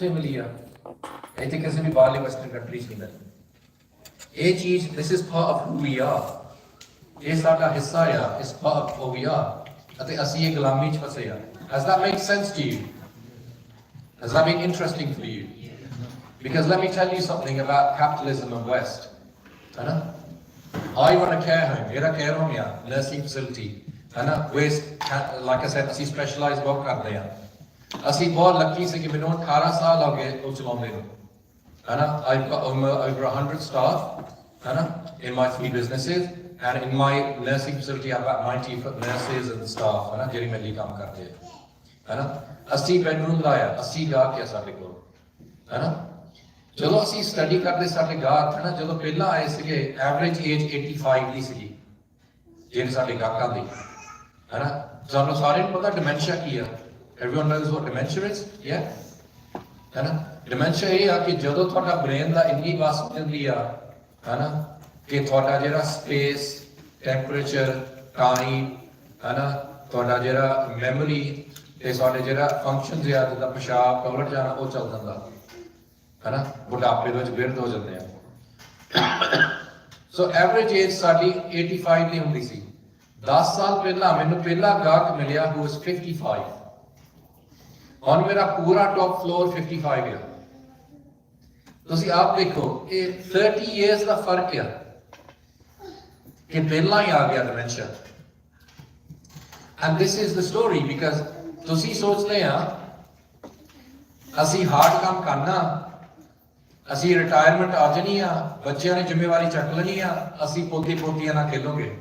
मिली आ इतने किसी भी बाहरली वेस्टर्न कंट्रीज नहीं मिलती ये चीज this is part of who we are ये साडा हिस्सा आ is part of who we are अते ਅਸੀਂ ਇਹ ਗੁਲਾਮੀ ਚ ਫਸੇ ਆ does that make sense to you does that make interesting for you because let me tell you something about capitalism in west है ना I run a care home मेरा care home आ nursing facility है ना waste like I said ਅਸੀਂ specialized work ਕਰਦੇ ਆ ਅਸੀਂ बहुत लकी से कि मैंने 18 साल हो गए वो चलाने ਨੂੰ है ना I've got over 100 staff है ना in my 3 businesses and in my nursing facility I've got 90 nurses and staff है ना ਜਿਹੜੇ ਮੇਰੇ ਲਈ ਕੰਮ ਕਰਦੇ ਹੈ ਨਾ 80 ਬੈਡਰੂਮ ਲਾਇਆ 80 ਗਾਹਕ ਹੈ ਸਾਡੇ ਕੋਲ ਹੈ ਨਾ ਜਦੋਂ ਅਸੀਂ ਸਟੱਡੀ ਕਰਦੇ ਸਾਡੇ ਗਾਹਕ ਹੈ ਨਾ ਜਦੋਂ ਪਹਿਲਾਂ ਆਏ ਸੀਗੇ ਐਵਰੇਜ ਏਜ 85 ਦੀ ਸੀਗੀ ਜਿਹੜੇ ਸਾਡੇ ਗਾਹਕਾਂ ਦੀ ਹੈ ਨਾ ਸਾਨੂੰ ਸਾਰਿਆਂ ਨੂੰ ਪਤਾ ਡਿਮੈਂਸ਼ੀਆ ਕੀ ਆ Everyone knows what dementia is, yeah? है ना? Dementia ये आ कि जदों थोड़ा brain दा इतनी वास होती है ना कि थोड़ा जरा space, temperature, time, है ना थोड़ा जरा memory, ते सारे जरा functions या जिदा पेशाब टॉयलेट जाना वो चल जाता, है ना बुढ़ापे दे विच बिरध हो जाते हैं. So average age साडी 85 दी हुंदी सी. 10 साल पहला मैनू पहला गाहक मिलिया who was 55. और मेरा पूरा टॉप फ्लोर 55 है ਤੁਸੀਂ ਆਪ ਦੇਖੋ ਇਹ 30 ਇਅਰਸ ਦਾ ਫਰਕ ਆ ਕਿ ਪਹਿਲਾਂ ਹੀ ਆ ਗਿਆ dementia and this is the story because ਤੁਸੀਂ ਸੋਚਦੇ ਆ ਅਸੀਂ ਹਾਰਡ ਕੰਮ ਕਰਨਾ ਅਸੀਂ ਰਿਟਾਇਰਮੈਂਟ ਆ ਜਣੀ ਆ ਬੱਚਿਆਂ ਨੇ ਜ਼ਿੰਮੇਵਾਰੀ ਚੱਕ ਲੈਣੀ ਆ ਅਸੀਂ ਪੋਤੀ ਪੋਤੀਆਂ ਨਾਲ ਖੇਲੋਗੇ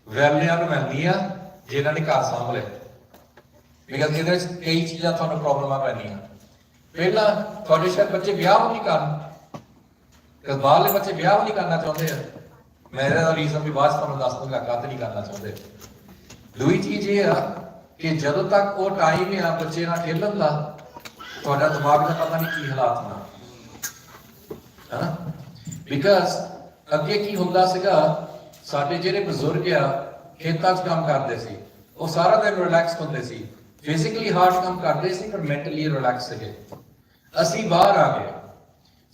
ਵੈਲਿਆਂ ਨੂੰ ਮਿਲਦੀ ਆ ਜਿਹਨਾਂ ਨੇ ਘਰ ਸਾਂਭ ਲਿਆ because ਇਹਦੇ ਵਿੱਚ ਕਈ ਚੀਜ਼ਾਂ ਤੁਹਾਨੂੰ ਪ੍ਰੋਬਲਮਾਂ ਪੈਣੀਆਂ ਪਹਿਲਾਂ ਤੁਹਾਡੇ ਸ਼ਾਇਦ ਬੱਚੇ ਵਿਆਹ ਨਹੀਂ ਕਰਨ ਕਿ ਬਾਹਰਲੇ ਬੱਚੇ ਵਿਆਹ ਨਹੀਂ ਕਰਨਾ ਚਾਹੁੰਦੇ ਆ ਮੈਂ ਇਹਦਾ ਰੀਜ਼ਨ ਵੀ ਬਾਅਦ ਤੁਹਾਨੂੰ ਦੱਸ ਦੂੰਗਾ ਕਾਹਤੇ ਨਹੀਂ ਕਰਨਾ ਚਾਹੁੰਦੇ ਦੂਜੀ ਚੀਜ਼ ਇਹ ਆ ਕਿ ਜਦੋਂ ਤੱਕ ਉਹ ਟਾਈਮ ਆ ਬੱਚੇ ਨਾਲ ਖੇਲਣ ਦਾ ਤੁਹਾਡਾ ਦਿਮਾਗ ਦਾ ਪਤਾ ਨਹੀਂ ਕੀ ਹਾਲਾਤ ਹੋਣਾ ਹੈ ਨਾ ਬਿਕਾਜ਼ ਅੱਗੇ ਕੀ ਹੁੰਦਾ ਸੀਗਾ ਸਾਡੇ ਜਿਹੜੇ ਬਜ਼ੁਰਗ ਆ ਖੇਤਾਂ 'ਚ ਕੰਮ ਕਰਦੇ ਸੀ ਉਹ ਸਾਰਾ ਦਿਨ ਰਿਲੈਕਸ ਹੁੰਦੇ ਸੀ ਫਿਜ਼ੀਕਲੀ ਹਾਰਡ ਕੰਮ ਕਰਦੇ ਸੀ ਪਰ ਮੈਂਟਲੀ ਰਿਲੈਕਸ ਸੀਗੇ ਅਸੀਂ ਬਾਹਰ ਆ ਗਏ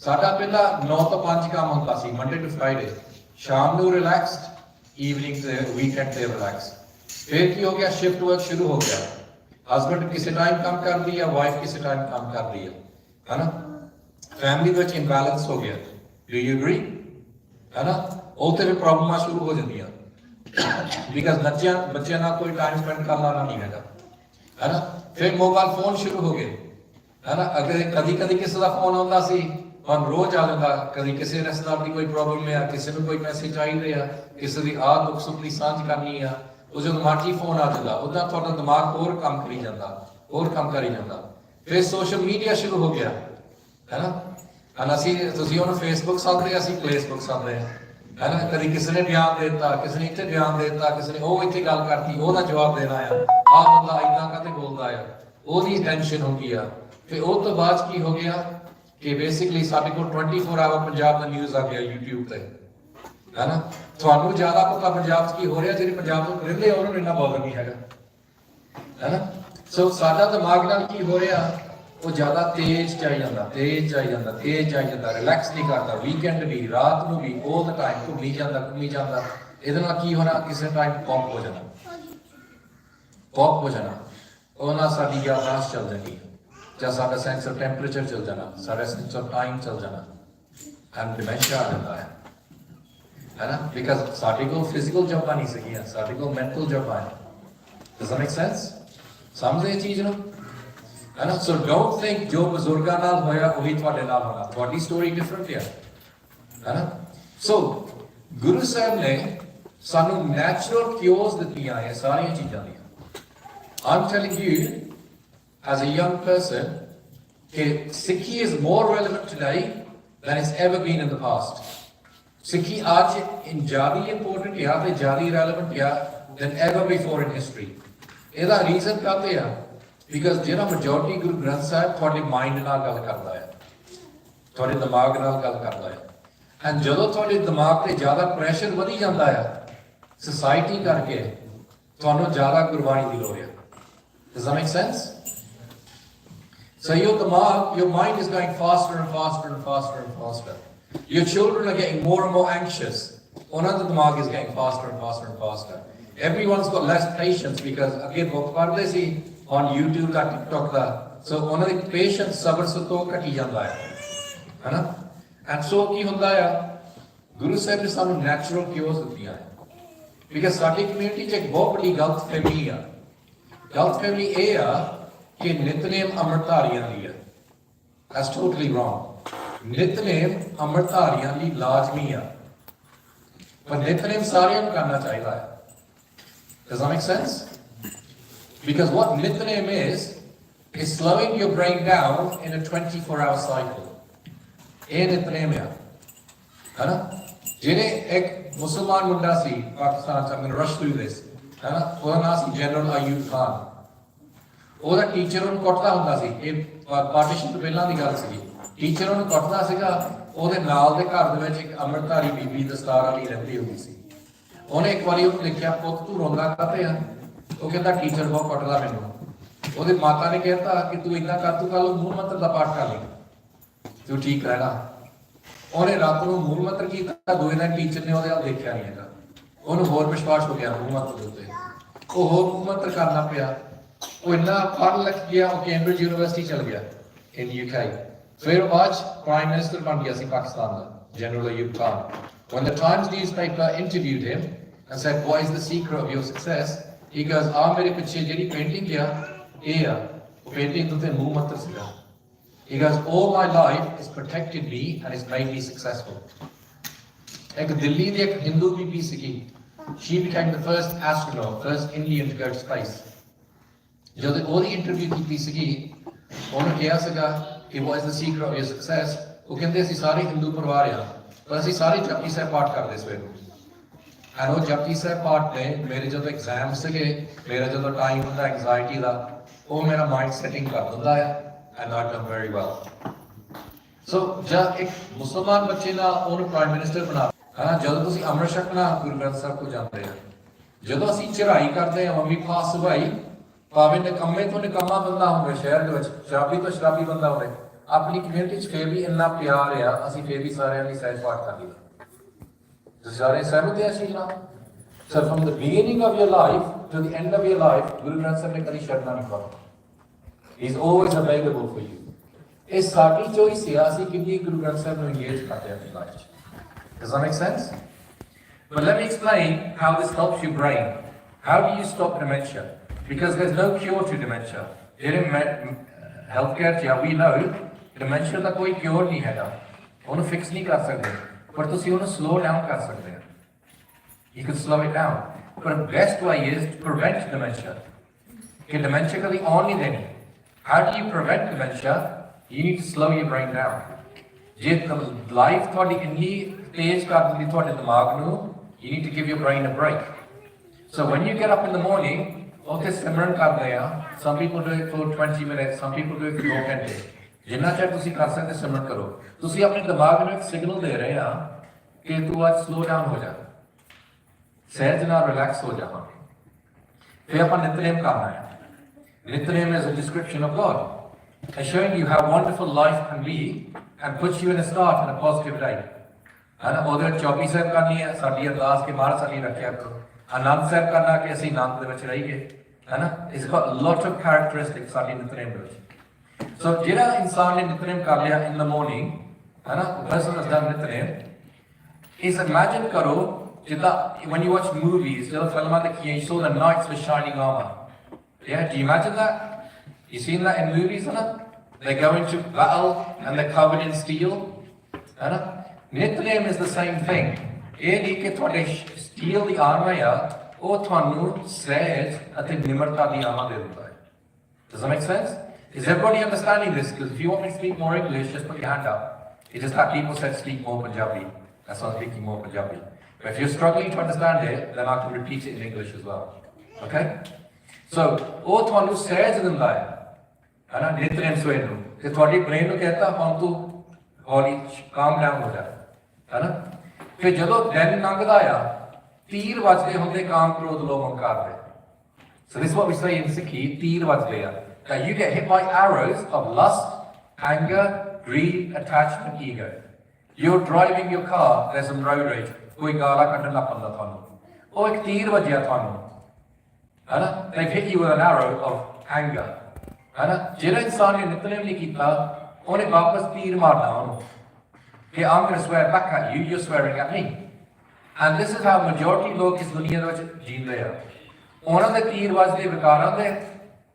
ਸਾਡਾ ਪਹਿਲਾਂ 9 ਤੋਂ 5 ਕੰਮ ਹੁੰਦਾ ਸੀ ਮੰਡੇ ਟੂ ਫਰਾਈਡੇ ਸ਼ਾਮ ਨੂੰ ਰਿਲੈਕਸਡ ਈਵਨਿੰਗ ਤੇ ਵੀਕਐਂਡ ਤੇ ਰਿਲੈਕਸ ਫਿਰ ਕੀ ਹੋ ਗਿਆ ਸ਼ਿਫਟ ਵਰਕ ਸ਼ੁਰੂ ਹੋ ਗਿਆ ਹਸਬੰਡ ਕਿਸੇ ਟਾਈਮ ਕੰਮ ਕਰਦੀ ਹੈ ਵਾਈਫ ਕਿਸੇ ਟਾਈਮ ਕੰਮ ਕਰਦੀ ਹੈ ਨਾ ਫੈਮਿਲੀ ਵਿੱਚ ਇੰਬੈਲੈਂਸ ਹੋ ਗਿਆ ਡੂ ਯੂ ਐਗਰੀ ਹੈ ਨਾ ਉਹ ਤੇ ਵੀ ਪ੍ਰੋਬਲਮਾਂ ਸ਼ੁਰੂ ਹੋ ਜਾਂਦੀਆਂ ਬਿਕਾਜ਼ ਬੱਚਿਆਂ ਨਾਲ ਕੋਈ ਟਾਈਮ ਸਪੈਂਡ ਕਰਨਾ ਨਹੀਂ ਹੈਗਾ है ना फिर मोबाइल फोन शुरू हो गए है ना अगर कभी कभी किसी का फोन आता सी हम रोज आ जाता कभी किसी रिश्तेदार की कोई प्रॉब्लम है किसी को कोई मैसेज चाहिए है किसी की आ दुख सुख की सांझ करनी है वो जो मर्जी फोन आ जाता उदा थोड़ा दिमाग होर काम करी जाता होर काम करी जाता फिर सोशल मीडिया शुरू हो गया है ना असी तुसीं उहनूं फेसबुक साधते असीं फेसबुक साधते है ना कभी किसी ने बयान दे दिता किसी ने इत्थे बयान दे दिता किसी ने वो इत्थे गल करती ओहदा जवाब देना है आ बंदा इदां कदे बोलदा है ओहदी टेंशन हो गई है फिर उस तो बाद की हो गया कि बेसिकली साडे कोल 24 आवर पंजाब दा न्यूज़ आ गया यूट्यूब ते है ना ਤੁਹਾਨੂੰ ਜ਼ਿਆਦਾ ਪਤਾ ਪੰਜਾਬ 'ਚ ਕੀ ਹੋ ਰਿਹਾ ਜਿਹੜੇ ਪੰਜਾਬ ਤੋਂ ਰਹਿੰਦੇ ਉਹਨਾਂ ਨੂੰ ਇੰਨਾ ਬੋਲਰ ਨਹੀਂ ਹੈਗਾ ਹੈ ਨਾ ਸੋ ਸਾਡਾ ਦਿਮਾਗ ਨਾਲ ਕੀ ਹੋ ਰਿਹਾ ਉਹ ਜ਼ਿਆਦਾ ਤੇਜ਼ ਚਾਹੀ ਜਾਂਦਾ ਰਿਲੈਕਸ ਨਹੀਂ ਕਰਦਾ ਵੀਕਐਂਡ ਵੀ ਰਾਤ ਨੂੰ ਵੀ all the time ਘੁੰਮੀ ਜਾਂਦਾ ਇਹਦੇ ਨਾਲ ਕੀ ਹੋਣਾ ਕਿਸੇ ਟਾਈਮ ਪੌਪ ਹੋ ਜਾਣਾ ਉਹ ਨਾਲ ਸਾਡੀ ਯਾਦਾਸ਼ਤ ਚੱਲ ਜਾਣੀ ਜਾਂ ਸਾਡਾ ਸੈਂਸ ਆਫ ਟੈਂਪਰੇਚਰ ਚੱਲ ਜਾਣਾ ਸਾਡਾ ਸੈਂਸ ਆਫ ਟਾਈਮ ਚੱਲ ਜਾਣਾ ਐਂਡ ਡਿਮੈਂਸ਼ੀਆ ਆ ਜਾਂਦਾ ਹੈ ਨਾ ਬਿਕਾਜ਼ ਸਾਡੇ ਕੋਲ ਫਿਜ਼ੀਕਲ ਜੋਬਾਂ ਨਹੀਂ ਸੀਗੀਆਂ ਸਾਡੇ ਕੋਲ ਮੈਂਟਲ ਜੋਬਾਂ ਹੈ ਡਸ ਦੈਟ ਮੇਕ ਸੈਂਸ ਸਮਝਦੇ ਇਹ ਚੀਜ਼ ਨੂੰ है ना so don't think जो बुजुर्गां नाल होया वही ਤੁਹਾਡੇ ਨਾਲ ਹੋਣਾ ਤੁਹਾਡੀ ਸਟੋਰੀ ਡਿਫਰੈਂਟ ਹੈ ਨਾ so ਗੁਰੂ ਸਾਹਿਬ ਨੇ ਸਾਨੂੰ ਨੈਚੁਰਲ ਕਿਉਰਸ ਦਿੱਤੀਆਂ ਇਹ ਸਾਰੀਆਂ ਚੀਜ਼ਾਂ ਦੀਆਂ I'm telling you as a young person ਕਿ ਸਿੱਖੀ is more relevant today than it's ever been in the past ਸਿੱਖੀ ਅੱਜ ਜ਼ਿਆਦਾ ਇੰਪੋਰਟੈਂਟ ਹੈ ਤੇ ਜ਼ਿਆਦਾ ਰੈਲੇਵੈਂਟ ਹੈ than ever before in history ਇਹਦਾ ਰੀਜ਼ਨ ਕਾਹਤੇ ਆ ਬਿਕਾਜ਼ ਜਿਹੜਾ ਮੈਜੋਰਟੀ ਗੁਰੂ ਗ੍ਰੰਥ ਸਾਹਿਬ ਤੁਹਾਡੇ ਮਾਈਂਡ ਨਾਲ ਗੱਲ ਕਰਦਾ ਹੈ ਤੁਹਾਡੇ ਦਿਮਾਗ ਨਾਲ ਗੱਲ ਕਰਦਾ ਹੈ ਐਂਡ ਜਦੋਂ ਤੁਹਾਡੇ ਦਿਮਾਗ ਤੇ ਜ਼ਿਆਦਾ ਪ੍ਰੈਸ਼ਰ ਵਧੀ ਜਾਂਦਾ ਹੈ ਸੋਸਾਇਟੀ ਕਰਕੇ ਤੁਹਾਨੂੰ ਜ਼ਿਆਦਾ ਗੁਰਬਾਣੀ ਦੀ ਲੋੜ ਹੈ does that make sense So your mind is going faster and faster and faster and faster. Your children are getting more and more anxious. Another dimag is getting faster and faster and faster. Everyone's got less patience because again book padde si on YouTube da TikTok da. So ਉਹਨਾਂ ਦੀ patience ਸਬਰ ਸਤੋਂ ਘਟੀ ਜਾਂਦਾ ਹੈ ਨਾ and so ਕੀ ਹੁੰਦਾ ਆ ਗੁਰੂ ਸਾਹਿਬ ਨੇ ਸਾਨੂੰ natural cures ਦਿੱਤੀਆਂ because ਸਾਡੀ community 'ਚ ਇੱਕ ਬਹੁਤ ਵੱਡੀ ਗਲਤਫਹਿਮੀ ਆ ਗਲਤਫਹਿਮੀ ਇਹ ਆ ਕਿ ਨਿਤਨੇਮ ਅੰਮ੍ਰਿਤਧਾਰੀਆਂ ਦੀ ਹੈ that's totally wrong ਨਿਤਨੇਮ ਅੰਮ੍ਰਿਤਧਾਰੀਆਂ ਲਈ ਲਾਜ਼ਮੀ ਆ ਪਰ ਨਿਤਨੇਮ ਸਾਰਿਆਂ ਨੂੰ ਕਰਨਾ ਚਾਹੀਦਾ ਹੈ does that make sense because what ਨਿਤਨੇਮ is slowing your brain down in a 24-hour cycle ਇਹ ਨਿਤਨੇਮ ਆ ਹੈ ਨਾ ਜਿਹੜੇ ਇੱਕ ਮੁਸਲਮਾਨ ਮੁੰਡਾ ਸੀ ਪਾਕਿਸਤਾਨ ਚ I'm going to rush through this ਹੈ ਨਾ ਉਹਦਾ ਨਾਮ ਸੀ ਜਨਰਲ ਅਯੂਬ ਖਾਨ ਉਹਦਾ ਟੀਚਰ ਉਹਨੂੰ ਕੁੱਟਦਾ ਹੁੰਦਾ ਸੀ ਇਹ ਪਾਰਟੀਸ਼ਨ ਤੋਂ ਪਹਿਲਾਂ ਦੀ ਗੱਲ ਸੀ ਟੀਚਰ ਉਹਨੂੰ ਕੁੱਟਦਾ ਸੀਗਾ ਉਹਦੇ ਨਾਲ ਦੇ ਘਰ ਦੇ ਵਿੱਚ ਇੱਕ ਅੰਮ੍ਰਿਤਧਾਰੀ ਬੀਬੀ ਦਸਤਾਰ ਵਾਲੀ ਰਹਿੰਦੀ ਹੁੰਦੀ ਸੀ ਉਹਨੇ ਇੱਕ ਵਾਰੀ ਉਹਨੂੰ ਲਿਖਿਆ ਪੁੱਤ ਤੂੰ ਰੋਂਦਾ ਕਾਹਤੇ ਆ ਉਹ ਕਹਿੰਦਾ ਟੀਚਰ ਬਹੁਤ ਕੁੱਟਦਾ ਮੈਨੂੰ ਉਹਦੇ ਮਾਤਾ ਨੇ ਕਹਿਤਾ ਕਿ ਤੂੰ ਇੰਨਾ ਕਰ ਤੂੰ ਕੱਲ ਮੂਲ ਮੰਤਰ ਦਾ ਪਾਠ ਕਰ ਲਈ ਤੂੰ ਠੀਕ ਰਹਿਣਾ ਉਹਨੇ ਰਾਤ ਨੂੰ ਮੂਲ ਮੰਤਰ ਕੀਤਾ ਦੂਏ ਦਿਨ ਟੀਚਰ ਨੇ ਉਹਦੇ ਵੱਲ ਦੇਖਿਆ ਨਹੀਂ ਹੈਗਾ ਉਹਨੂੰ ਹੋਰ ਵਿਸ਼ਵਾਸ ਹੋ ਗਿਆ ਮੂਲ ਮੰਤਰ ਦੇ ਉੱਤੇ ਉਹ ਹੋਰ ਮੂਲ ਮੰਤਰ ਕਰਨਾ ਪਿਆ ਉਹ ਇੰਨਾ ਪੜ੍ਹ ਲਿਖ ਗਿਆ ਉਹ ਕੈਂਬਰਿਜ ਯੂਨੀਵਰਸਿਟੀ ਚਲ ਗਿਆ in UK ਫਿਰ ਬਾਅਦ ਪ੍ਰਾਈਮ ਮਿਨਿਸਟਰ ਬਣ ਗਿਆ ਸੀ ਪਾਕਿਸਤਾਨ ਦਾ general Ayub Khan when the Times newspaper interviewed him and said what is the secret of your success he goes ਮੇਰੇ ਪਿੱਛੇ ਜਿਹੜੀ ਪੇਂਟਿੰਗ ਆ ਇਹ ਆ ਉਹ ਪੇਂਟਿੰਗ ਉੱਤੇ ਮੂਲ ਮੰਤਰ ਸੀਗਾ he goes all my life has protected me and has made me successful ਇੱਕ ਦਿੱਲੀ ਦੀ ਇੱਕ ਹਿੰਦੂ ਬੀਬੀ ਸੀਗੀ she became the first astronaut first Indian to go to space ਜਦੋਂ ਉਹਦੀ ਇੰਟਰਵਿਊ ਕੀਤੀ ਸੀਗੀ ਉਹਨੂੰ ਕਿਹਾ ਸੀਗਾ ਕਿ what is the secret of your success ਉਹ ਕਹਿੰਦੇ ਅਸੀਂ ਸਾਰੇ ਹਿੰਦੂ ਪਰਿਵਾਰ ਆ ਪਰ ਅਸੀਂ ਸਾਰੇ ਜਪਜੀ ਸਾਹਿਬ ਪਾਠ ਕਰਦੇ ਸਵੇਰ ਨੂੰ ਐਂਡ ਉਹ ਜਪਜੀ ਸਾਹਿਬ ਪਾਠ ਨੇ ਮੇਰੇ ਜਦੋਂ ਐਗਜ਼ਾਮ ਸੀਗੇ ਮੇਰਾ ਜਦੋਂ ਟਾਈਮ ਹੁੰਦਾ ਐਂਗਜ਼ਾਇਟੀ ਦਾ ਉਹ ਮੇਰਾ ਮਾਈਂਡ ਸੈਟਿੰਗ ਕਰ ਦਿੰਦਾ ਹੈ and I done very well so ਜਦ ਇੱਕ ਮੁਸਲਮਾਨ ਬੱਚੇ ਨਾਲ ਉਹਨੂੰ ਪ੍ਰਾਈਮ ਮਿਨਿਸਟਰ ਬਣਾ ਜਦੋਂ ਤੁਸੀਂ ਅੰਮ੍ਰਿਤ ਛਕਣਾ ਗੁਰੂ ਗ੍ਰੰਥ ਸਾਹਿਬ ਕੋਲ ਜਾਂਦੇ ਆ ਜਦੋਂ ਅਸੀਂ ਚੜ੍ਹਾਈ ਕਰਦੇ ਆ ਮੰਮੀ ਪਾਸ ਭਾਈ ਭਾਵੇਂ ਨਿਕੰਮੇ ਤੋਂ ਨਿਕੰਮਾ ਬੰਦਾ ਹੋਵੇ ਸ਼ਹਿਰ ਦੇ ਵਿੱਚ ਸ਼ਰਾਬੀ ਤੋਂ ਸ਼ਰਾਬੀ ਬੰਦਾ ਹੋਵੇ ਆਪਣੀ ਕਮਿਊਨਿਟੀ 'ਚ ਫਿਰ ਵੀ ਇੰਨਾ ਪਿਆਰ ਆ ਅਸੀਂ ਫਿਰ ਵੀ ਸਾਰਿਆਂ ਲਈ ਸਹਿਜ ਪਾਠ ਕਰ ਲਈਦਾ ਤੁਸੀਂ ਸਾਰੇ ਸਹਿਮਤ ਆ Sheela sir from the beginning of your life to the end of your life Guru Granth Sahib ਨੇ ਕਦੀ ਛੱਡਣਾ ਨਹੀਂ ਪਾਇਆ is always available for you ਇਹ ਸਾਡੀ ਚੋਇਸ ਹੈ ਅਸੀਂ ਕਿੰਨੀ ਗੁਰੂ ਗ੍ਰੰਥ ਸਾਹਿਬ ਨੂੰ ਇੰਗੇਜ ਕਰਦੇ ਹਾਂ ਆਪਣੀ ਲਾਈਫ 'ਚ Does that make sense? But let me explain how this helps your brain. How do you stop dementia? Because there's no cure to dementia. In healthcare, we know dementia ਦਾ ਕੋਈ cure ਨਹੀਂ ਹੈਗਾ ਉਹਨੂੰ fix ਨਹੀਂ ਕਰ ਸਕਦੇ ਪਰ ਤੁਸੀਂ ਉਹਨੂੰ slow down ਕਰ ਸਕਦੇ ਹੋ You can slow it down. But the best way is to prevent dementia. ਕਿ dementia ਕਦੀ ਆਉਣ ਨਹੀਂ ਦੇਣੀ How do you prevent dementia? You need to slow your brain down. ਜੇ ਲਾਈਫ ਤੁਹਾਡੀ ਇੰਨੀ ਤੇਜ਼ ਕਰ ਦਿੰਦੀ ਤੁਹਾਡੇ ਦਿਮਾਗ ਨੂੰ you need to give your brain a break. So when you get up in the morning ਉੱਥੇ ਸਿਮਰਨ ਕਰਦੇ ਆ some people do it for 20 minutes, some people do it for 2 ਘੰਟੇ ਜਿੰਨਾ ਚਿਰ ਤੁਸੀਂ ਕਰ ਸਕਦੇ ਸਿਮਰਨ ਕਰੋ ਤੁਸੀਂ ਆਪਣੇ ਦਿਮਾਗ ਨੂੰ ਇੱਕ ਸਿਗਨਲ ਦੇ ਰਹੇ ਆ ਕਿ ਤੂੰ ਅੱਜ ਸਲੋ ਡਾਊਨ ਹੋ ਜਾ ਸਹਿਜ ਨਾਲ ਰਿਲੈਕਸ ਹੋ ਜਾ ਫਿਰ ਆਪਾਂ ਨਿਤਨੇਮ ਕਰਨਾ ਹੈ ਨਿਤਨੇਮ is a description of God and showing you how wonderful life can be and puts you in a start in a positive day and ਉਹਦੇ ਚੌਕੀ ਸਾਹਿਬ ਕਰਨੀ ਹੈ ਸਾਡੀ ਅਰਦਾਸ ਕੇ ਮਹਾਰਾਜ ਸਾਡੀ ਰੱਖਿਆ ਕਰੋ ਆਨੰਦ ਸਾਹਿਬ ਕਰਨਾ ਕਿ ਅਸੀਂ ਆਨੰਦ ਦੇ ਵਿੱਚ ਰਹੀਏ ਹੈ ਨਾ it's got a lot of characteristics ਸਾਡੀ ਨਿਤਨੇਮ ਦੇ ਵਿੱਚ ਸੋ ਜਿਹੜਾ ਇਨਸਾਨ ਨੇ ਨਿਤਨੇਮ ਕਰ ਲਿਆ in the morning ਹੈ ਨਾ person has done ਨਿਤਨੇਮ is imagine ਕਰੋ ਜਿੱਦਾਂ when you watch movies ਜਦੋਂ ਫਿਲਮਾਂ ਦੇਖੀਆਂ you saw the knights with shining armor yeah do you imagine that you seen that in movies ਹੈ ਨਾ they go into battle and they're covered in steel ਹੈ ਨਾ ਨਿਤਨੇਮ is the same thing ਇਹ ਨਹੀਂ ਕਿ ਤੁਹਾਡੇ ਸਟੀਲ ਦੀ Armour ਆ ਉਹ ਤੁਹਾਨੂੰ ਸਹਿਜ ਅਤੇ ਨਿਮਰਤਾ ਦੀ ਆਰਮਰ ਦੇ ਦਿੰਦਾ ਹੈ Does that make sense? Is everybody understanding this? Because if you want me to speak more English, just put your hand up. It's just that people said speak more Punjabi. That's why I'm speaking more Punjabi. But if you're struggling to understand it, then I can repeat it in English as well. Okay? So, ਉਹ ਤੁਹਾਨੂੰ ਸਹਿਜ ਦਿੰਦਾ ਹੈ ਹੈ ਨਾ ਨਿਤਨੇਮ ਸਵੇਰ ਨੂੰ ਤੇ ਤੁਹਾਡੀ ਬ੍ਰੇਨ ਨੂੰ ਕਹਿੰਦਾ ਹੁਣ ਤੂੰ ਹੌਲੀ ਕਾਮ ਡਾਊਨ ਹੋ ਜਾ ਹੈ ਨਾ ਫਿਰ ਜਦੋਂ ਦਿਨ ਲੰਘਦਾ ਆ ਤੀਰ ਵੱਜਦੇ ਹੁੰਦੇ ਕਾਮ ਕ੍ਰੋਧ ਲੋਭ ਹੰਕਾਰ ਦੇ So this is what we say in Sikh, ਤੀਰ ਵੱਜਦੇ ਆ that you get hit by arrows of lust, anger, greed, attachment, ego. You're driving your car, there's some road rage. ਕੋਈ ਗਾਲਾਂ ਕੱਢਣ ਲੱਗ ਪੈਂਦਾ ਤੁਹਾਨੂੰ, ਉਹ ਇੱਕ ਤੀਰ ਵੱਜਿਆ ਤੁਹਾਨੂੰ, ਹੈ ਨਾ? They've hit you with an arrow of anger, ਹੈ ਨਾ? ਜਿਹੜਾ ਇਨਸਾਨ ਨੇ ਨਿਤਨੇਮ ਨਹੀਂ ਕੀਤਾ, ਉਹਨੇ ਵਾਪਸ ਤੀਰ ਮਾਰਨਾ ਉਹਨੂੰ ਕਿ I'm going to swear back at you, you're swearing at me. And this is how majority ਲੋਕ ਇਸ ਦੁਨੀਆ ਦੇ ਵਿੱਚ ਜੀਂਦੇ ਆ। ਉਹਨਾਂ ਦੇ ਤੀਰ ਵੱਜਦੇ ਵਿਕਾਰਾਂ ਦੇ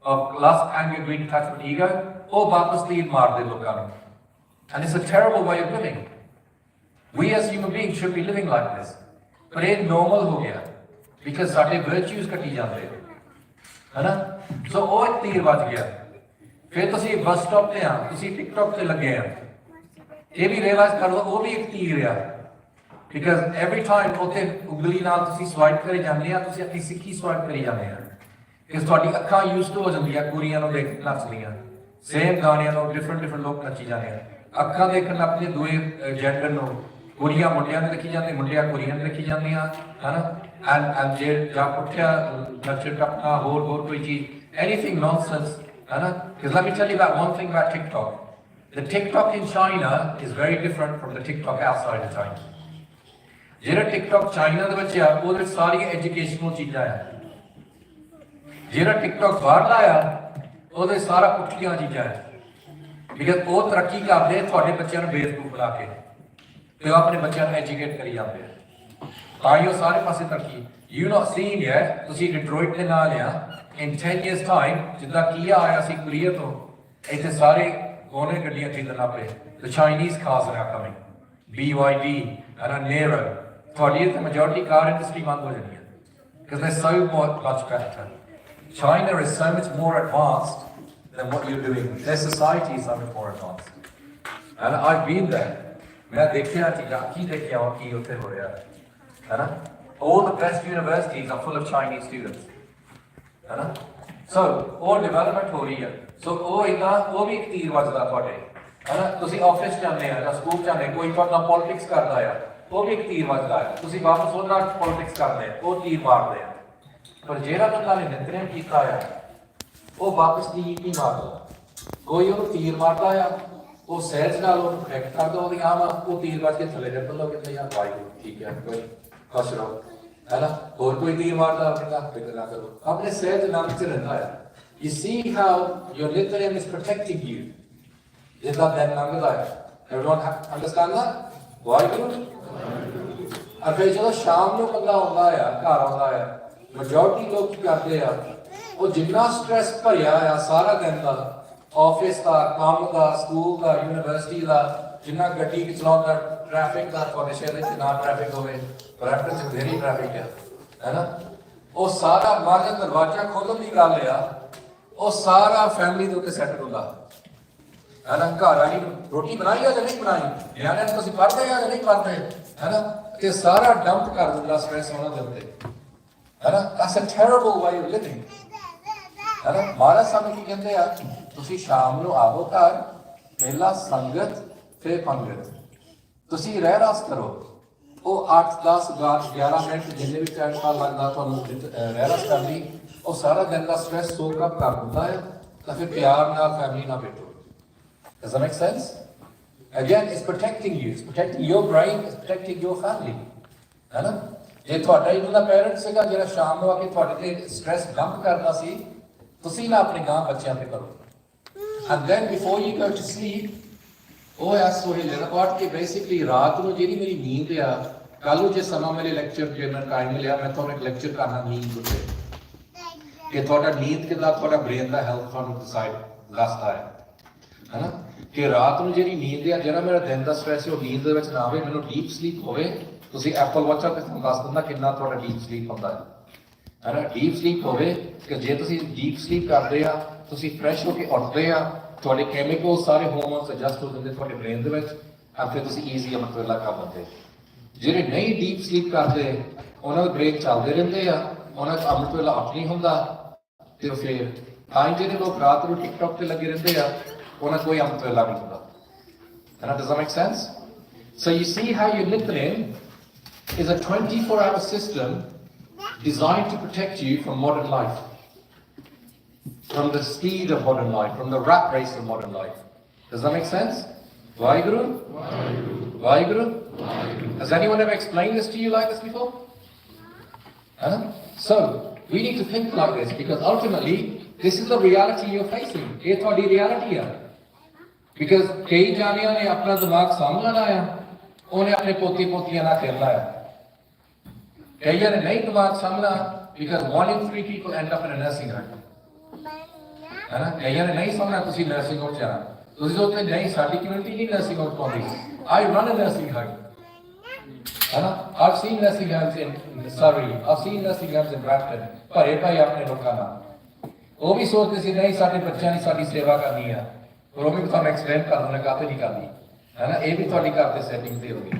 of lust, anger, greed, attachment, ego, ਉਹ ਵਾਪਸ ਤੀਰ ਮਾਰਦੇ ਲੋਕਾਂ ਨੂੰ। And it's a terrible way of living. We as human beings should be living like this. But ਇਹ normal ਹੋ ਗਿਆ because ਸਾਡੇ virtues ਘਟੀ ਜਾਂਦੇ ਹੈ ਨਾ? So ਉਹ ਇੱਕ ਤੀਰ ਵੱਜ ਗਿਆ। ਫਿਰ ਤੁਸੀਂ ਬੱਸ ਸਟਾਪ ਤੇ ਆ, ਤੁਸੀਂ ਟਿਕਟੌਕ ਤੇ ਲੱਗੇ ਆ, ਇਹ ਵੀ realize ਕਰ ਲਓ ਉਹ ਵੀ ਇੱਕ ਤੀਰ ਆ। Because every time ਉੱਥੇ ਉਂਗਲੀ ਨਾਲ ਤੁਸੀਂ ਸਵਾਈਪ ਕਰੀ ਜਾਂਦੇ ਆ, ਤੁਸੀਂ ਆਪਣੀ ਸਿੱਖੀ ਸਵਾਈਪ ਕਰੀ ਜਾਂਦੇ ਆ। Because ਤੁਹਾਡੀ ਅੱਖਾਂ used ਹੋ ਜਾਂਦੀਆਂ ਕੁੜੀਆਂ ਨੂੰ ਦੇਖ ਨੱਚਦੀਆਂ, ਸੇਮ ਗਾਣਿਆਂ ਨੂੰ ਡਿਫਰੈਂਟ ਲੋਕ ਨੱਚੀ ਜਾਂਦੇ ਆ। ਅੱਖਾਂ ਦੇਖਣ ਆਪਣੇ ਦੂਏ ਜੈਂਡਰ ਨੂੰ, ਕੁੜੀਆਂ ਮੁੰਡਿਆਂ ਨੂੰ ਦੇਖੀ ਜਾਂਦੇ, ਮੁੰਡਿਆਂ ਕੁੜੀਆਂ ਨੂੰ ਦੇਖੀ ਜਾਂਦੀਆਂ, ਹੈ ਨਾ? ਐਂਡ ਜੇ ਜਾਂ ਪੁੱਠਿਆ ਨੱਚਣ ਟੱਪਣਾ ਹੋਰ ਕੋਈ ਚੀਜ਼, anything nonsense, ਹੈ ਨਾ? Because let me tell you about one thing about TikTok. The TikTok in China is very different from the TikTok outside of China. ਜਿਹੜਾ TikTok ਚਾਈਨਾ ਦੇ ਵਿੱਚ ਆ, ਉਹਦੇ ਵਿੱਚ ਸਾਰੀਆਂ ਐਜੂਕੇਸ਼ਨਲ ਚੀਜ਼ਾਂ ਆ। ਜਿਹੜਾ TikTok ਬਾਹਰ ਲਾਇਆ, ਉਹਦੇ ਸਾਰਾ ਪੁੱਠੀਆਂ ਚੀਜ਼ਾਂ ਆ। ਬਿਕਾਜ਼ ਉਹ ਤਰੱਕੀ ਕਰਦੇ ਤੁਹਾਡੇ ਬੱਚਿਆਂ ਨੂੰ ਬੇਵਕੂਫ ਬਣਾ ਕੇ, ਤੇ ਉਹ ਆਪਣੇ ਬੱਚਿਆਂ ਨੂੰ ਐਜੂਕੇਟ ਕਰੀ ਜਾਂਦੇ ਆ, ਤਾਂ ਹੀ ਉਹ ਸਾਰੇ ਪਾਸੇ ਤਰੱਕੀ। ਯੂ ਨੋਟ ਸੀਨ ਯੈਟ, ਤੁਸੀਂ ਡਿਟਰੋਇਟ ਦੇ ਨਾਲ ਆ, in 10 years time, ਜਿੱਦਾਂ ਕੀਆ ਆਇਆ ਸੀ ਕੋਰੀਆ ਤੋਂ, ਇੱਥੇ ਸਾਰੇ ਗੋਨੇ ਗੱਡੀਆਂ ਖਰੀਦਣ ਲੱਗ ਪਏ। The Chinese cars are now coming, BYD and Nero. ਤੁਹਾਡੀ ਇੱਥੇ majority car industry ਬੰਦ ਹੋ ਜਾਣੀ ਹੈ because they're so much better. China is so much more advanced than what you're doing. Their society is so much more advanced. And I've been there. ਮੈਂ ਦੇਖਿਆ ਚੀਜ਼ਾਂ, ਕੀ ਦੇਖਿਆ ਉਹ ਕੀ ਉੱਥੇ ਹੋ ਰਿਹਾ ਹੈ ਨਾ? All the best universities are full of Chinese students. ਹੈ ਨਾ? So ਉਹ ਡਿਵੈਲਪਮੈਂਟ ਹੋ ਰਹੀ ਹੈ। ਸੋ ਉਹ ਇੱਦਾਂ ਉਹ ਵੀ ਇੱਕ ਤੀਰ ਵੱਜਦਾ ਤੁਹਾਡੇ, ਹੈ ਨਾ? ਤੁਸੀਂ ਆਫਿਸ ਜਾਂਦੇ ਆ ਜਾਂ ਸਕੂਲ ਜਾਂਦੇ, ਕੋਈ ਤੁਹਾਡਾ ਪੋਲਿਟਿਕਸ ਕਰਦਾ ਆ, ਉਹ ਵੀ ਇੱਕ ਤੀਰ ਵੱਜਦਾ ਹੈ। ਤੁਸੀਂ ਵਾਪਸ ਉਹਦੇ ਨਾਲ ਪੋਲਿਟਿਕਸ ਕਰਦੇ ਆ, ਉਹ ਤੀਰ ਮਾਰਦੇ ਆ। ਪਰ ਜਿਹੜਾ ਬੰਦਾ ਨੇ ਨਿਤਨੇਮ ਕੀਤਾ ਆ, ਉਹ ਵਾਪਸ ਤੀਰ ਨਹੀਂ ਮਾਰਦਾ। ਕੋਈ ਉਹਨੂੰ ਤੀਰ ਮਾਰਦਾ ਆ, ਉਹ ਸਹਿਜ ਨਾਲ ਉਹਨੂੰ ਪ੍ਰੋਟੈਕਟ ਕਰਦਾ, ਉਹਦੀ ਆਮ ਉਹ ਤੀਰ ਵੱਜ ਕੇ ਥੱਲੇ ਡਿੱਗ ਪੈਂਦਾ, ਕਹਿੰਦਾ ਯਾਰ ਵਾਹਿਗੁਰੂ ਠੀਕ ਹੈ, ਕੋਈ ਖੁਸ਼ ਰਹੋ, ਹੈ ਨਾ? ਹੋਰ ਕੋਈ ਤੀਰ ਮਾਰਦਾ, ਕਹਿੰਦਾ ਫਿਕਰ ਨਾ ਕਰੋ, ਆਪਣੇ ਸਹਿਜ ਨਾਲ ਚ ਰਹਿੰਦਾ ਆ। You see how your Nityam is protecting you. ਜਿੱਦਾਂ ਦਿਨ ਲੰਘਦਾ ਹੈ। Everyone understand that? ਵਾਹਿਗੁਰੂ। ਔਰ ਫਿਰ ਜਦੋਂ ਸ਼ਾਮ ਨੂੰ ਬੰਦਾ ਆਉਂਦਾ ਆ, ਘਰ ਆਉਂਦਾ ਆ, ਮੈਜੋਰਟੀ ਲੋਕ ਕੀ ਕਰਦੇ ਆ, ਉਹ ਜਿੰਨਾ ਸਟ੍ਰੈਸ ਭਰਿਆ ਆ ਸਾਰਾ ਦਿਨ ਦਾ, ਆਫਿਸ ਦਾ, ਕੰਮ ਦਾ, ਸਕੂਲ ਦਾ, ਯੂਨੀਵਰਸਿਟੀ ਦਾ, ਜਿੰਨਾ ਗੱਡੀ ਚਲਾਉਂਦਾ, ਟ੍ਰੈਫਿਕ ਦਾ, ਤੁਹਾਡੇ ਸ਼ਹਿਰ ਵਿੱਚ ਨਾ ਟ੍ਰੈਫਿਕ ਹੋਵੇ, ਪ੍ਰੈਫਰੈਂਸ ਬਥੇਰੀ ਟ੍ਰੈਫਿਕ ਹੈ ਨਾ? ਉਹ ਸਾਰਾ ਮਾਰੇ ਦਰਵਾਜ਼ਾ ਖੋਲ੍ਹਣ ਦੀ ਗੱਲ ਆ, ਉਹ ਸਾਰਾ ਫੈਮਿਲੀ ਦੇ ਉੱਤੇ ਸੈੱਟ ਹੁੰਦਾ ਹੈ ਨਾ? ਘਰ ਵਾਲੀ ਰੋਟੀ ਬਣਾਈ ਆ ਜਾਂ ਨਹੀਂ ਬਣਾਈ, ਨਿਆਣਿਆਂ ਨੂੰ ਤੁਸੀਂ ਪੜ੍ਹਦੇ ਆ ਜਾਂ ਨਹੀਂ ਪੜ੍ਹਦੇ, ਹੈ ਨਾ? ਤੇ ਸਾਰਾ ਡੰਪ ਕਰ ਦਿੰਦਾ ਸਟ੍ਰੈਸ ਉਹਨਾਂ ਦੇ ਉੱਤੇ, ਹੈ ਨਾ? That's a terrible way of living, ਹੈ ਨਾ? ਮਹਾਰਾਜ ਸਾਨੂੰ ਕੀ ਕਹਿੰਦੇ ਆ, ਤੁਸੀਂ ਸ਼ਾਮ ਨੂੰ ਆਵੋ ਘਰ, ਪਹਿਲਾਂ ਸੰਗਤ ਫਿਰ ਪੰਗਤ, ਤੁਸੀਂ ਰਹਿ ਰਸ ਕਰੋ। ਉਹ 8, 10, 11 ਮਿੰਟ ਜਿੰਨੇ ਵੀ ਟਾਈਮ ਨਾਲ ਲੱਗਦਾ ਤੁਹਾਨੂੰ ਰਹਿ ਰਸ ਕਰਨੀ, ਉਹ ਸਾਰਾ ਦਿਨ ਦਾ ਸਟ੍ਰੈਸ ਸੋਕ ਅਪ ਕਰ ਦਿੰਦਾ ਹੈ। ਤਾਂ ਫਿਰ ਪਿਆਰ ਨਾਲ ਫੈਮਿਲੀ ਨਾਲ ਬੈਠੋ। Does that make sense? Again, it's protecting you. It's protecting your brain. It's protecting your family. है ना? ਜੇ ਤੁਹਾਡਾ ਹੀ ਬੰਦਾ ਪੈਰੈਂਟ ਸੀਗਾ ਜਿਹੜਾ ਸ਼ਾਮ ਨੂੰ ਆ ਕੇ ਤੁਹਾਡੇ ਤੇ ਸਟ੍ਰੈਸ ਡੰਪ ਕਰਦਾ ਸੀ, ਤੁਸੀਂ ਨਾ ਆਪਣੇ ਗਾਂ ਬੱਚਿਆਂ ਤੇ ਕਰੋ। And then before you go to sleep, ਉਹ ਐਸ ਸੋਹੇਲੇ ਦਾ ਪਾਠ ਕਿ ਬੇਸਿਕਲੀ ਰਾਤ ਨੂੰ ਜਿਹੜੀ ਮੇਰੀ ਨੀਂਦ ਆ, ਕੱਲ ਨੂੰ ਜੇ ਸਮਾਂ ਮੇਰੇ ਲੈਕਚਰ ਜਨਰਲ ਟਾਈਮ ਮਿਲਿਆ, ਮੈਂ ਤੁਹਾਨੂੰ ਇੱਕ ਲੈਕਚਰ ਕਰਨਾ ਨੀਂਦ ਉੱਤੇ, ਕਿ ਤੁਹਾਡਾ ਨੀਂਦ ਕਿੱਦਾਂ ਤੁਹਾਡਾ ਬ੍ਰੇਨ ਦਾ ਹੈਲਥ ਤੁਹਾਨੂੰ ਡਿਸਾਈਡ ਦੱਸਦਾ ਹੈ ਨਾ? ਕਿ ਰਾਤ ਨੂੰ ਜਿਹੜੀ ਨੀਂਦ ਆ, ਜਿਹੜਾ ਮੇਰਾ ਦਿਨ ਦਾ ਸਟ੍ਰੈਸ ਉਹ ਨੀਂਦ ਦੇ ਵਿੱਚ ਨਾ ਆਵੇ, ਮੈਨੂੰ ਡੀਪ ਸਲੀਪ ਹੋਵੇ। ਤੁਸੀਂ ਐਪਲ ਵਾਚ ਤੇ ਤੁਹਾਨੂੰ ਦੱਸ ਦਿੰਦਾ ਕਿੰਨਾ ਤੁਹਾਡਾ ਡੀਪ ਸਲੀਪ ਹੁੰਦਾ ਹੈ ਨਾ? ਡੀਪ ਸਲੀਪ ਹੋਵੇ ਕਿ ਜੇ ਤੁਸੀਂ ਡੀਪ ਸਲੀਪ ਕਰਦੇ ਆ, ਤੁਸੀਂ ਫਰੈਸ਼ ਹੋ ਕੇ ਉੱਠਦੇ ਆ, ਤੁਹਾਡੇ ਕੈਮੀਕਲ ਸਾਰੇ ਹਾਰਮੋਨਸ ਐਡਜਸਟ ਹੋ ਜਾਂਦੇ ਤੁਹਾਡੇ ਬ੍ਰੇਨ ਦੇ ਵਿੱਚ, ਆ ਫਿਰ ਤੁਸੀਂ ਈਜ਼ੀ ਅਮਲ ਵੇਲਾ ਕਰ ਲੈਂਦੇ। ਜਿਹੜੇ ਨਹੀਂ ਡੀਪ ਸਲੀਪ ਕਰਦੇ, ਉਹਨਾਂ ਦੇ ਬ੍ਰੇਨ ਚੱਲਦੇ ਰਹਿੰਦੇ ਆ, ਉਹਨਾਂ ਦਾ ਅਮਲ ਵੇਲਾ ਉੱਠ ਨਹੀਂ ਹੁੰਦਾ, ਤੇ ਫਿਰ ਤਾਂ ਜਿਹੜੇ ਲੋਕ ਰਾਤ ਨੂੰ ਟਿਕਟੌਕ ਤੇ ਲੱਗੇ ਰਹਿੰਦੇ ਆ, ਉਹਨਾਂ ਕੋਈ ਅਮਲ ਵੇਲਾ ਨਹੀਂ ਹੁੰਦਾ ਹੈ ਨਾ? Does that make sense? So you see how your Nityam is a 24-hour system designed to protect you from modern life. from the speed of modern life, from the rat race of modern life. Does that make sense? Vaheguru? Vaheguru? Has anyone ever explained this to you like this before? So, we need to think like this because ultimately, this is the reality you're facing. It's the reality. Because कई जानियों ने अपना दिमाग सामलाना है, उन्हें अपने पोती पोतियां ना खेलना है. कई ने नहीं दिमाग सामला because 1 in 3 people end up in a nursing home. है ना? कई ने नहीं समझना तुसी nursing home जाना. तुसी सोचते नहीं साडी community नहीं nursing home पाਉਂਦੀ. I run a nursing home. है ना? I've seen nursing homes in Surrey. I've seen nursing homes in Brampton. भरे भाई अपने लोगों ना. वो भी सोचते सी नहीं साडे बच्चों ने साडी सेवा करनी है. और वो भी ਤੁਹਾਨੂੰ एक्सप्लेन कर देना काते नहीं करनी. है ना? ये भी ਤੁਹਾਡੀ ਘਰ ਤੇ setting ਤੇ होगी.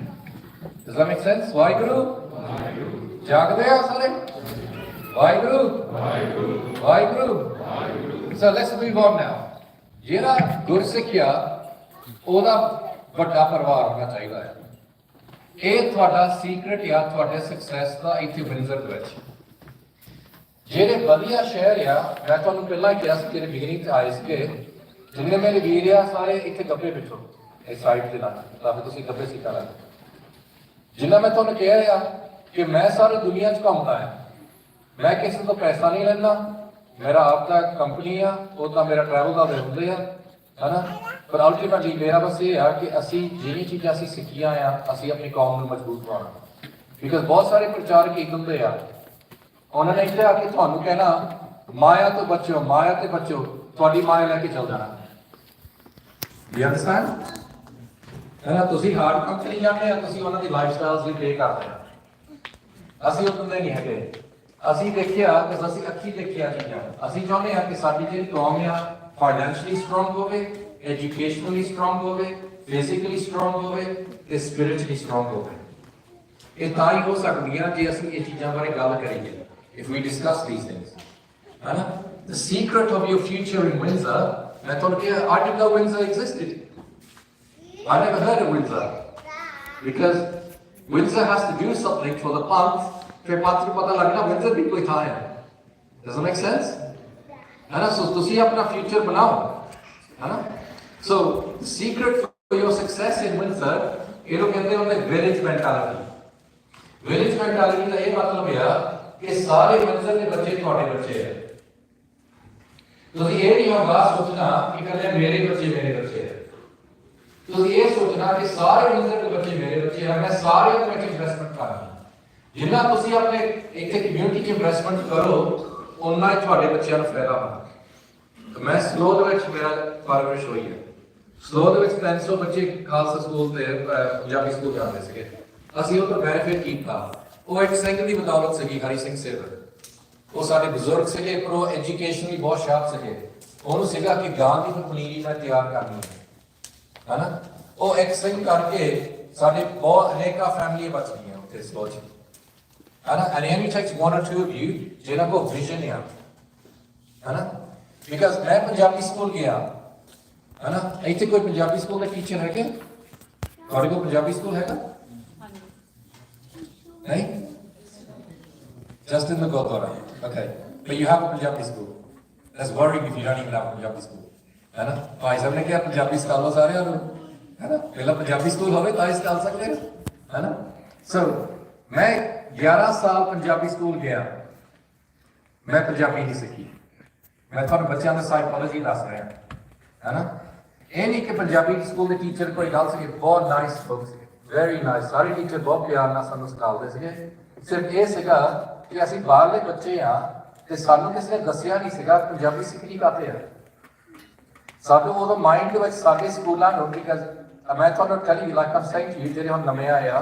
Does that make sense? Waheguru जागदे आ सारे. Waheguru Waheguru. So let's move on now. ਜਿਹੜਾ ਗੁਰਸਿੱਖਿਆ ਉਹਦਾ ਵੱਡਾ ਪਰਿਵਾਰ ਹੋਣਾ ਚਾਹੀਦਾ ਹੈ. ਇਹ ਤੁਹਾਡਾ ਸੀਕ੍ਰੇਟ ਆ ਤੁਹਾਡੇ ਸਕਸੈਸ ਦਾ ਇੱਥੇ ਵਿੰਜ਼ਰ ਦੇ ਵਿੱਚ. ਜਿਹੜੇ ਵਧੀਆ ਸ਼ਹਿਰ ਆ ਮੈਂ ਤੁਹਾਨੂੰ ਪਹਿਲਾਂ ਹੀ ਕਿਹਾ ਸੀ ਜਿਹੜੇ ਬਿਗਨਿੰਗ ਤੇ ਆਏ ਸੀਗੇ ਜਿੰਨੇ ਮੇਰੇ ਵੀਰ ਆ ਸਾਰੇ ਇੱਥੇ ਗੱਬੇ ਬਿਠੋ ਇਸ ਸਾਈਡ ਦੇ ਨਾਲ ਤਾਂ ਫਿਰ ਤੁਸੀਂ ਗੱਬੇ ਸਿੱਖਾ ਲੈ. ਜਿੰਨਾ ਮੈਂ ਤੁਹਾਨੂੰ ਕਿਹਾ ਆ ਕਿ ਮੈਂ ਸਾਰੀ ਦੁਨੀਆ 'ਚ ਘੁੰਮਦਾ ਹਾਂ. ਮੈਂ ਕਿਸੇ ਤੋਂ ਪੈਸਾ ਨਹੀਂ ਲੈਂਦਾ. ਮੇਰਾ ਆਪ ਦਾ ਕੰਪਨੀ ਆ ਉਹ ਤਾਂ ਮੇਰਾ ਟਰੈਵਲ ਦਾ ਹੁੰਦੇ ਆ ਹੈ ਨਾ. ਪਰ ਅਲਟੀਮੇਟਲੀ ਮੇਰਾ ਬਸ ਇਹ ਆ ਕਿ ਅਸੀਂ ਜਿਹੜੀਆਂ ਚੀਜ਼ਾਂ ਅਸੀਂ ਸਿੱਖੀਆਂ ਆ ਅਸੀਂ ਆਪਣੀ ਕੌਮ ਨੂੰ ਮਜ਼ਬੂਤ ਬਣਾਉਣਾ. ਬਿਕਾਜ਼ ਬਹੁਤ ਸਾਰੇ ਪ੍ਰਚਾਰਕ ਇੱਕ ਹੁੰਦੇ ਆ ਉਹਨਾਂ ਨੇ ਇੱਥੇ ਆ ਕੇ ਤੁਹਾਨੂੰ ਕਹਿਣਾ ਮਾਇਆ ਤੋਂ ਬਚੋ ਮਾਇਆ ਤੇ ਬਚੋ ਤੁਹਾਡੀ ਮਾਇਆ ਲੈ ਕੇ ਚੱਲ ਜਾਣਾ. You understand? ਹੈ ਨਾ. ਤੁਸੀਂ ਹਾਰਡ ਕੰਪਨੀ ਜਾਂਦੇ ਆ ਤੁਸੀਂ ਉਹਨਾਂ ਦੀ ਲਾਈਫ ਸਟਾਈਲਸ ਲਈ ਪੇ ਕਰਦੇ ਆ. ਅਸੀਂ ਉਹ ਬੰਦੇ ਨਹੀਂ ਹੈਗੇ. ਅਸੀਂ ਦੇਖਿਆ ਕਿ ਅਸੀਂ ਅੱਖੀ ਦੇਖਿਆ ਚੀਜ਼ਾਂ. ਅਸੀਂ ਚਾਹੁੰਦੇ ਆ ਕਿ ਸਾਡੀ ਜਿਹੜੀ ਕੌਮ ਆ ਫਾਈਨੈਂਸ਼ਲੀ ਸਟਰੋਂਗ ਹੋਵੇ, ਐਜੂਕੇਸ਼ਨਲੀ ਸਟਰੋਂਗ ਹੋਵੇ, ਫਿਜ਼ੀਕਲੀ ਸਟਰੋਂਗ ਹੋਵੇ ਤੇ ਸਪਿਰਿਚੁਅਲੀ ਸਟਰੋਂਗ ਹੋਵੇ. ਇਹ ਤਾਂ ਹੀ ਹੋ ਸਕਦੀ ਆ ਜੇ ਅਸੀਂ ਇਹ ਚੀਜ਼ਾਂ ਬਾਰੇ ਗੱਲ ਕਰੀਏ. If we discuss these things. ਹੈ ਨਾ. The secret of your future in Windsor, ਮੈਂ ਤੁਹਾਨੂੰ ਕਿਹਾ I didn't know Windsor existed. I never heard of Windsor. Because Windsor has to do something for the month. ਫਿਰ ਪੰਥ ਨੂੰ ਪਤਾ ਲੱਗਣਾ Windsor ਵੀ ਕੋਈ ਥਾਂ ਹੈ. Does that make sense? ਹੈ ਨਾ. ਸੋ ਤੁਸੀਂ ਆਪਣਾ ਫਿਊਚਰ ਬਣਾਓ. ਹੈ ਨਾ. So the secret for your success in Windsor ਇਹਨੂੰ ਕਹਿੰਦੇ ਹੁੰਦੇ village mentality. Village mentality ਦਾ ਇਹ ਮਤਲਬ ਆ ਕਿ ਸਾਰੇ Windsor ਦੇ ਬੱਚੇ ਤੁਹਾਡੇ ਬੱਚੇ ਹੈ. ਤੁਸੀਂ ਇਹ ਨਹੀਂ ਹੋਗਾ ਸੋਚਣਾ ਕਿ ਕਦੇ ਮੇਰੇ ਬੱਚੇ ਹੈ. ਤੁਸੀਂ ਇਹ ਸੋਚਣਾ ਕਿ ਸਾਰੇ Windsor ਦੇ ਬੱਚੇ ਮੇਰੇ ਬੱਚੇ ਹੈ. ਮੈਂ ਸਾਰਿਆਂ ਦੇ ਵਿੱਚ ਇਨਵੈਸਟਮੈਂਟ ਕਰਾਂਗਾ. ਜਿੰਨਾ ਤੁਸੀਂ ਆਪਣੇ ਇੱਥੇ ਕਮਿਊਨਿਟੀ 'ਚ ਇਨਵੈਸਟਮੈਂਟ ਕਰੋ ਉਨਾ ਹੀ ਤੁਹਾਡੇ ਬੱਚਿਆਂ ਨੂੰ ਫਾਇਦਾ ਹੋਣਾ. ਮੈਂ ਸਲੋ ਦੇ ਵਿੱਚ ਮੇਰਾ ਪਰਵਰਿਸ਼ ਹੋਈ ਹੈ. ਸਲੋ ਦੇ ਵਿੱਚ 300 ਬੱਚੇ ਖਾਲਸਾ ਸਕੂਲ ਤੇ ਪੰਜਾਬੀ ਸਕੂਲ ਜਾਂਦੇ ਸੀਗੇ. ਅਸੀਂ ਉਹ ਤੋਂ ਬੈਨੀਫਿਟ ਕੀਤਾ. ਉਹ ਇੱਕ ਸਿੰਘ ਦੀ ਬਦੌਲਤ ਸੀਗੀ ਹਰੀ ਸਿੰਘ ਸੇਵਕ. ਉਹ ਸਾਡੇ ਬਜ਼ੁਰਗ ਸੀਗੇ ਪਰ ਉਹ ਐਜੂਕੇਸ਼ਨਲੀ ਬਹੁਤ ਸ਼ਾਰਪ ਸੀਗੇ. ਉਹਨੂੰ ਸੀਗਾ ਕਿ ਗਾਂ ਦੀ ਪਨੀਰੀ ਮੈਂ ਤਿਆਰ ਕਰਨੀ ਹੈ ਨਾ. ਉਹ ਇੱਕ ਸਿੰਘ ਕਰਕੇ ਸਾਡੇ ਬਹੁਤ ਅਨੇਕਾਂ ਫੈਮਲੀਆਂ ਬਚ ਗਈਆਂ ਉੱਥੇ ਸਲੋ 'ਚ ਹੈ ਨਾ. And it takes 1 or 2 of you ਜਿਹਨਾਂ ਕੋਲ ਵਿਜ਼ਨ ਆ ਹੈ ਨਾ. ਬਿਕਾਜ਼ ਮੈਂ ਪੰਜਾਬੀ ਸਕੂਲ ਗਿਆ ਹੈ ਨਾ. ਇੱਥੇ ਕੋਈ ਪੰਜਾਬੀ ਸਕੂਲ ਦਾ ਟੀਚਰ ਹੈ ਕਿ ਤੁਹਾਡੇ ਕੋਲ ਪੰਜਾਬੀ ਸਕੂਲ ਹੈਗਾ ਨਹੀਂ? Just in the Gurdwara. Okay. But you have a Punjabi school. That's worrying if you don't even have a Punjabi school. है ना? भाई साहब ने क्या पंजाबी सिखालो सारे और है ना? पहला पंजाबी स्कूल होवे तो सिखा सकते हैं है ना? So मैं 11 साल पंजाबी स्कूल गया. मैं पंजाबी नहीं सीखी. मैं थोड़े बच्चों की साइकोलॉजी दस रहा है ना. ये नहीं कि पंजाबी स्कूल के टीचर कोई गल सी बहुत नाइस लोग सी. Very nice. सारे टीचर बहुत प्यार नाल सानू सिखाते थे. सिर्फ ये सीगा कि ਅਸੀਂ ਬਾਹਰਲੇ ਬੱਚੇ ਆ ਤੇ ਸਾਨੂੰ ਕਿਸੇ ਨੇ ਦੱਸਿਆ ਨਹੀਂ ਸੀਗਾ ਪੰਜਾਬੀ ਸਿੱਖਣੀ ਕਾਤੇ ਆ. ਸਾਡੇ ਉਹਦਾ ਮਾਈਂਡ ਦੇ ਵਿੱਚ ਸਾਡੇ ਸਕੂਲਾਂ ਨੂੰ ਬਿਕਾਜ਼ ਮੈਂ ਤੁਹਾਨੂੰ telling like I'm saying to you ਜਿਹੜੇ ਹੁਣ ਨਵੇਂ ਆਏ ਆ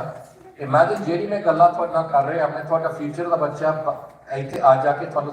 ਇਮੈਜਿਨ ਜਿਹੜੀ ਮੈਂ ਗੱਲਾਂ ਤੁਹਾਡੇ ਨਾਲ ਕਰ ਰਿਹਾ ਮੈਂ ਤੁਹਾਡਾ ਫਿਊਚਰ ਦਾ ਬੱਚਾ ਇੱਥੇ ਆ ਜਾ ਕੇ ਤੁਹਾਨੂੰ